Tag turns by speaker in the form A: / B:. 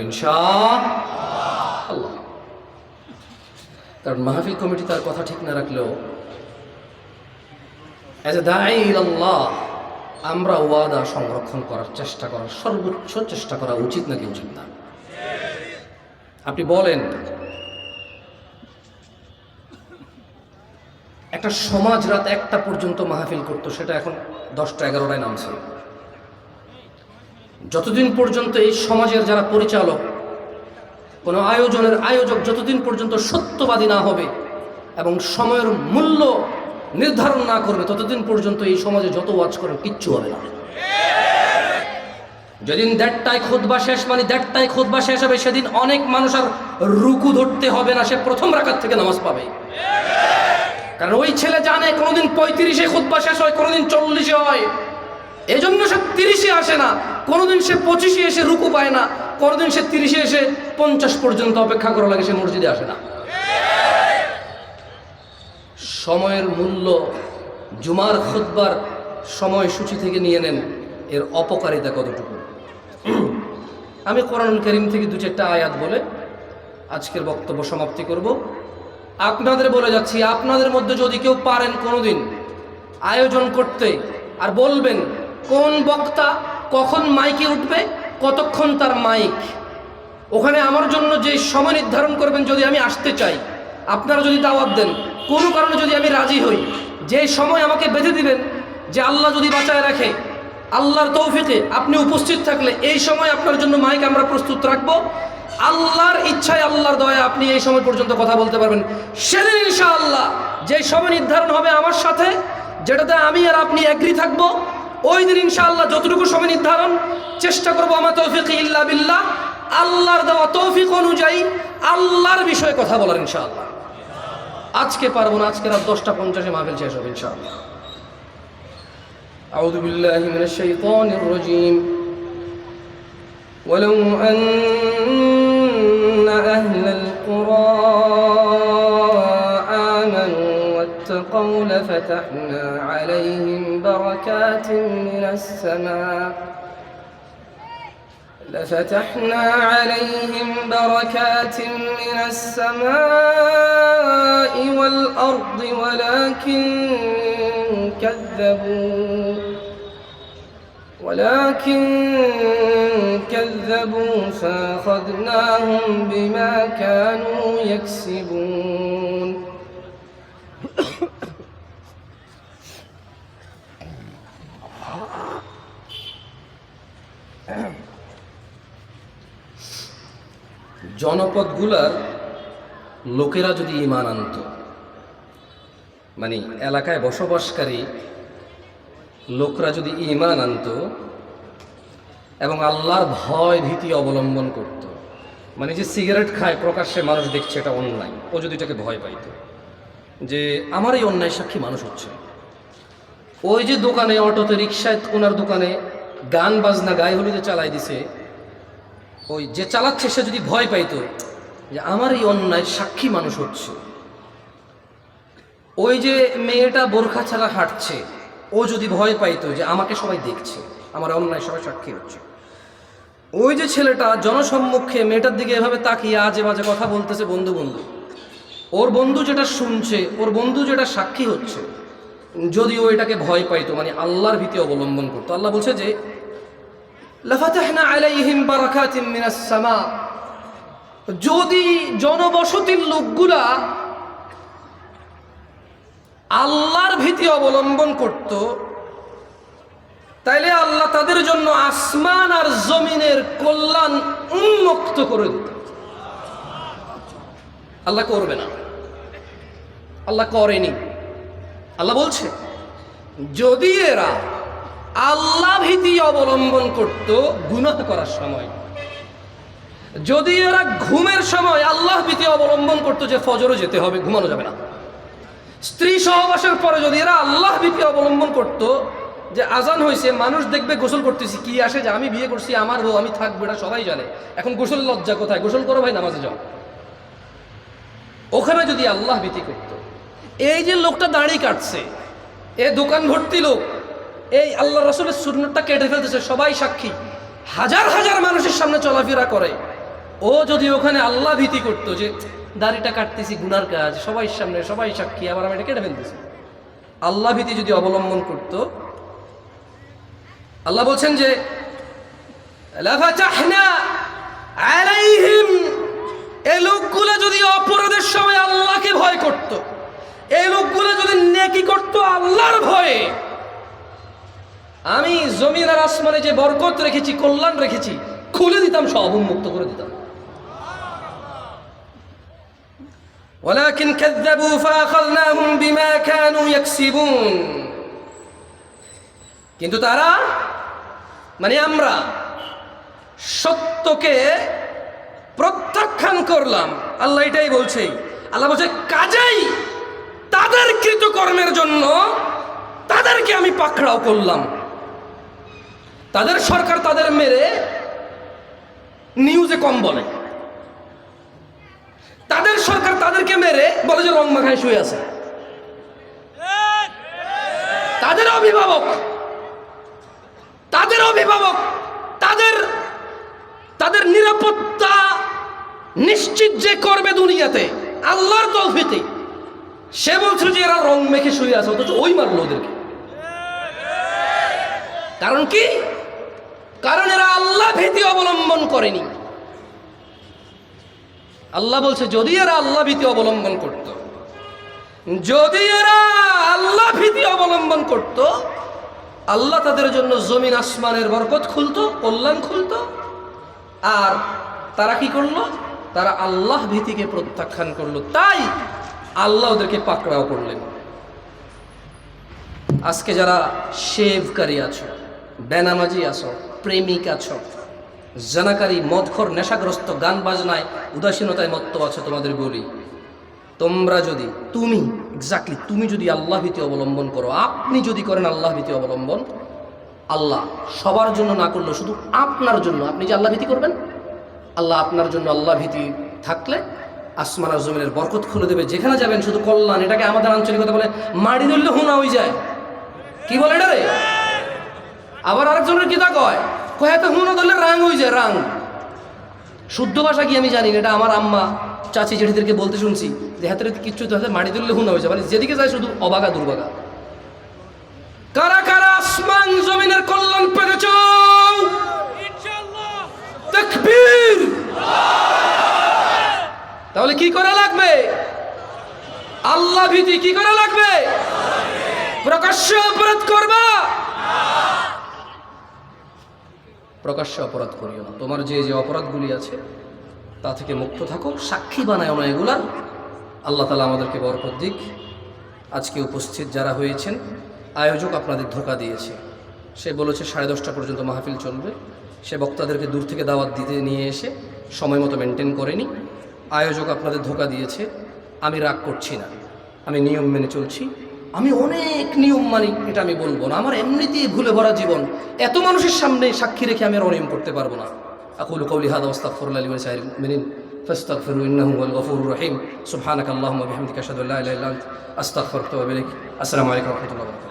A: ইনশাআল্লাহ। কারণ মাহফিল কমিটি তার কথা ঠিক না রাখলেও অ্যাজ এ দাঈ ইলাল্লাহ আমরা ওয়াদা সংরক্ষণ করার চেষ্টা করার সর্বোচ্চ চেষ্টা করা উচিত নাকি উচিত না? আপনি বলেন, একটা সমাজ রাত 1টা পর্যন্ত মাহফিল করতো, সেটা এখন 10টা 11টায় নামছে। যতদিন পর্যন্ত এই সমাজের যারা পরিচালক, কোনো আয়োজনের আয়োজক যতদিন পর্যন্ত সত্যবাদী না হবে এবং সময়ের মূল্য নির্ধারণ না করবে, ততদিন পর্যন্ত এই সমাজে যত ওয়াজ করেন কিচ্ছু হবে না। যেদিন 1:30টায় খুতবা শেষ, মানে 1:30টায় খুতবা শেষ হবে, সেদিন অনেক মানুষ আর রুকু ধরতে হবে না, সে প্রথম রাকাত থেকে নামাজ পাবে। কারণ ওই ছেলে জানে কোনোদিন 35-এ খুতবা শেষ হয়, কোনোদিন 40-এ হয়, এই জন্য সে 30-এ আসে না। কোনোদিন সে 25-এ এসে রুকু পায় না, কোনোদিন সে 30-এ এসে 50 পর্যন্ত অপেক্ষা করা লাগে, সে মসজিদে আসে না। সময়ের মূল্য জুমার খুতবার সময়সূচি থেকে নিয়ে নেন, এর অপকারিতা কতটুকু। আমি কোরআনুল কারীম থেকে 2-4টা আয়াত বলে আজকের বক্তব্য সমাপ্তি করব। আপনাদের বলে যাচ্ছি, আপনাদের মধ্যে যদি কেউ পারেন কোনোদিন আয়োজন করতে, আর বলবেন কোন বক্তা কখন মাইকে উঠবে, কতক্ষণ তার মাইক, ওখানে আমার জন্য যে সময় নির্ধারণ করবেন, যদি আমি আসতে চাই, আপনারা যদি দাওয়াত দেন, কোনো কারণে যদি আমি রাজি হই, যে সময় আমাকে বেঁধে দিবেন, যে আল্লাহ যদি বাঁচায় রাখে, আল্লাহর তৌফিকে আপনি উপস্থিত থাকলে এই সময় আপনার জন্য মাইক আমরা প্রস্তুত রাখবো, আল্লাহর ইচ্ছায় আল্লাহর দয়া আপনি এই সময় পর্যন্ত কথা বলতে পারবেন। সেদিন ইনশাআল্লাহ যে সময় নির্ধারণ হবে আমার সাথে, যেটাতে আমি আর আপনি এগ্রি থাকবো, ওই দিন ইনশাআল্লাহ যতটুকু সময় নির্ধারণ চেষ্টা করবো, আমার তৌফিক ইল্লা বিল্লাহ, আল্লাহর দেওয়া তৌফিক অনুযায়ী আল্লাহর বিষয়ে কথা বলার ইনশাআল্লাহ। আজকে পারবো না, আজকে রাত 10:50-এ মাহফিল শেষ হবে ইনশাআল্লাহ। আউযু বিল্লাহি মিনাশ শাইতানির রাজীম। ওয়ালাউ আন্না আহলাল কুরা আমানু ওয়াত্তাকাউ লাফাতাহনা আলাইহিম বারাকাতিন মিনাস সামা لفتحنا عليهم بركات من السماء والأرض ولكن كذبوا فأخذناهم بما كانوا يكسبون জনপদগুলার লোকেরা যদি ঈমান আনত, মানে এলাকায় বসবাসকারী লোকরা যদি ঈমান আনত এবং আল্লাহর ভয় ভীতি অবলম্বন করত, মানে যে সিগারেট খায় প্রকাশ্যে মানুষ দেখছে এটা অন্যায়, ও যদি এটাকে ভয় পাইত, যে আমার এই অন্যায় সাক্ষী মানুষ হচ্ছে, ওই যে দোকানে অটোতে রিক্সায় ওনার দোকানে গান বাজনা গায়ে হলুদে চালাই দিছে, ওই যে চালাচ্ছে সে যদি ভয় পাইতো যে আমার এই অন্যায় সাক্ষী মানুষ হচ্ছে, ওই যে মেয়েটা বোরখা ছাড়া হাঁটছে, ও যদি ভয় পাইতো যে আমাকে সবাই দেখছে, আমার অন্যায় সবাই সাক্ষী হচ্ছে, ওই যে ছেলেটা জনসম্মুখে মেয়েটার দিকে এভাবে তাকিয়ে আজে বাজে কথা বলতেছে বন্ধু বন্ধু, ওর বন্ধু যেটা শুনছে, ওর বন্ধু যেটা সাক্ষী হচ্ছে, যদি ও এটাকে ভয় পাইতো, মানে আল্লাহর ভীতি অবলম্বন করতো, আল্লাহ বলছে যে লাফাতাহনা আলাইহিম বারাকাতিন মিনাস সামা, যদি জনবসতির লোকগুলা আল্লাহর ভীতি অবলম্বন করত, তাইলে আল্লাহ তাদের জন্য আসমান আর জমিনের কল্যাণ উন্মুক্ত করে দিত। আল্লাহ করবে না, আল্লাহ করেনি। আল্লাহ বলছে যদি এরা আল্লাহ ভীতি অবলম্বন করত গুনাহ করার সময়, যদি এরা ঘুমের সময় আল্লাহ ভীতি অবলম্বন করত যে ফজরে যেতে হবে, ঘুমানো যাবে না, স্ত্রী সহবাসের পরে যদি এরা আল্লাহ ভীতি অবলম্বন করত যে আজান হয়েছে, মানুষ দেখবে গোসল করতেছি, কি আসে যে আমি বিয়ে করছি, আমার বউ, আমি থাকবো, এটা সবাই জানে, এখন গোসল লজ্জা কোথায়, গোসল করো ভাই, নামাজে যাও, ওখানে যদি আল্লাহ ভীতি করত, এই যে লোকটা দাড়ি কাটছে, এ দোকান ভর্তি লোক, এই আল্লাহ রাসূলের সুন্নাতটা কেটে ফেলতেছে, সবাই সাক্ষী, হাজার হাজার মানুষের সামনে চলাফেরা করে, ও যদি ওখানে আল্লাহ ভীতি করতো যে দাড়িটা কাটতেছি গুনার কাজ, সবাই সামনে সবাই সাক্ষী, আবার আমি এটা কেটে ফেলতেছি, আল্লাহ ভীতি যদি অবলম্বন করত, আল্লাহ বলছেন যে লাফাতাহনা আলাইহিম, এই লোকগুলো যদি অপরাধের সময় আল্লাহকে ভয় করত, এই লোকগুলো যদি নেকি করত আল্লাহর ভয়ে, আমি জমিন আর আসমানে যে বরকত রেখেছি, কল্যাণ রেখেছি, খুলে দিতাম, সব উন্মুক্ত করে দিতাম। ওয়ালাকিন কাযযাবু ফাআখাযনাহুম বিমা কানু ইয়াকসিবুন, কিন্তু তারা মানে আমরা সত্যকে প্রত্যাখ্যান করলাম। আল্লাহ এটাই বলছে, আল্লাহ বলছে কাজেই তাদের কৃতকর্মের জন্য তাদেরকে আমি পাকড়াও করলাম। তাদের সরকার তাদের মেরে নিউজে কম বলে, তাদের সরকার তাদেরকে মেরে বলে যে রং মাখায় শুয়ে আছে। তাদের অভিভাবক তাদের নিরাপত্তা নিশ্চিত যে করবে দুনিয়াতে আল্লাহর তৌফিকে, সে বলছে যে এরা রং মেখে শুয়ে আছে, অথচ ওই মারলো ওদেরকে। কারণ কি? কারণ এরা আল্লাহ ভীতি অবলম্বন করেনি। আল্লাহ বলছে যদি এরা আল্লাহ ভীতি অবলম্বন করত, যদি এরা আল্লাহ ভীতি অবলম্বন করত, আল্লাহ তাদের জন্য জমিন আসমানের বরকত খুলতো, কল্যাণ খুলতো। আর তারা কি করলো? তারা আল্লাহ ভীতিকে প্রত্যাখ্যান করলো, তাই আল্লাহ ওদেরকে পাকড়াও করলেন। আজকে যারা শেভকারী আছো, বেনামাজি আছো, প্রেমিক আছো, জানাকারী, মদখোর, নেশাগ্রস্ত, গান বাজনায় উদাসীনতায় মত্ত আছো, তোমাদের বলি, তোমরা যদি তুমি যদি আল্লাহ ভীতি অবলম্বন করো, আপনি যদি করেন আল্লাহ ভীতি অবলম্বন, আল্লাহ সবার জন্য না করলেও শুধু আপনার জন্য, আপনি যে আল্লাহ ভীতি করবেন, আল্লাহ আপনার জন্য আল্লাহ ভীতি থাকলে আসমান আর জমিনের বরকত খুলে দেবে। যেখানে যাবেন শুধু কল্যাণ। এটাকে আমাদের আঞ্চলিকতা বলে মাড়ি ধরলে হুনা হয়ে যায়। কি বলে এটা রে? আবার আরেকজনের কি তা কয় এত হুনা ধরলে রাং হয়ে যায়, রাং। শুদ্ধ ভাষা কি আমি জানি না, এটা আমার আম্মা চাচি জেঠিদেরকে বলতে শুনছি যে হাতের কিচ্ছু তো হাতে মাড়ি ধরলে হুনা হয়ে যায়, মানে যেদিকে যায় শুধু অবাগা দুর্বাগা। কারা কারা আসমান জমিনের কল্যাণ পেয়েছ? তাকবীর। তাহলে কি করা লাগবে? আল্লাহ ভীতি। কি করা লাগবে? প্রকাশ্য অপরাধ করবা? প্রকাশ্য অপরাধ করিও না। তোমার যে যে অপরাধগুলি আছে তা থেকে মুক্ত থাকো, সাক্ষী বানায় না এগুলার। আল্লাহ তাআলা আমাদেরকে বরকত দিক। আজকে উপস্থিত যারা হয়েছেন, আয়োজক আপনাদের ধোঁকা দিয়েছে। সে বলেছে 10:30 পর্যন্ত মাহফিল চলবে। সে বক্তাদেরকে দূর থেকে দাওয়াত দিতে নিয়ে এসে সময় মতো মেনটেন করেনি। আয়োজক আপনাদের ধোঁকা দিয়েছে। আমি রাগ করছি না, আমি নিয়ম মেনে চলছি। আমি অনেক নিয়ম মানি, এটা আমি বলবো না। আমার এমনিতেই ভুলে ভরা জীবন, এত মানুষের সামনে সাক্ষী রেখে আমি আর অনিয়ম করতে পারবো না। আকুলু কওলি হাযা ওয়াস্তাগফিরুল্লাহ লি ওয়া লিসাইরিল মুমিনিন ফাস্তাগফিরু ইন্নাহু হুয়াল গফুরুর রহিম। সুবহানাকাল্লাহুম্মা ওয়া বিহামদিকা আশহাদু আল্লা ইলাহা ইল্লা আনতা আস্তাগফিরুকা ওয়া আতুবু ইলাইক। আসসালামু আলাইকুম ওয়া রাহমাতুল্লাহি ওয়া বারাকাতুহু।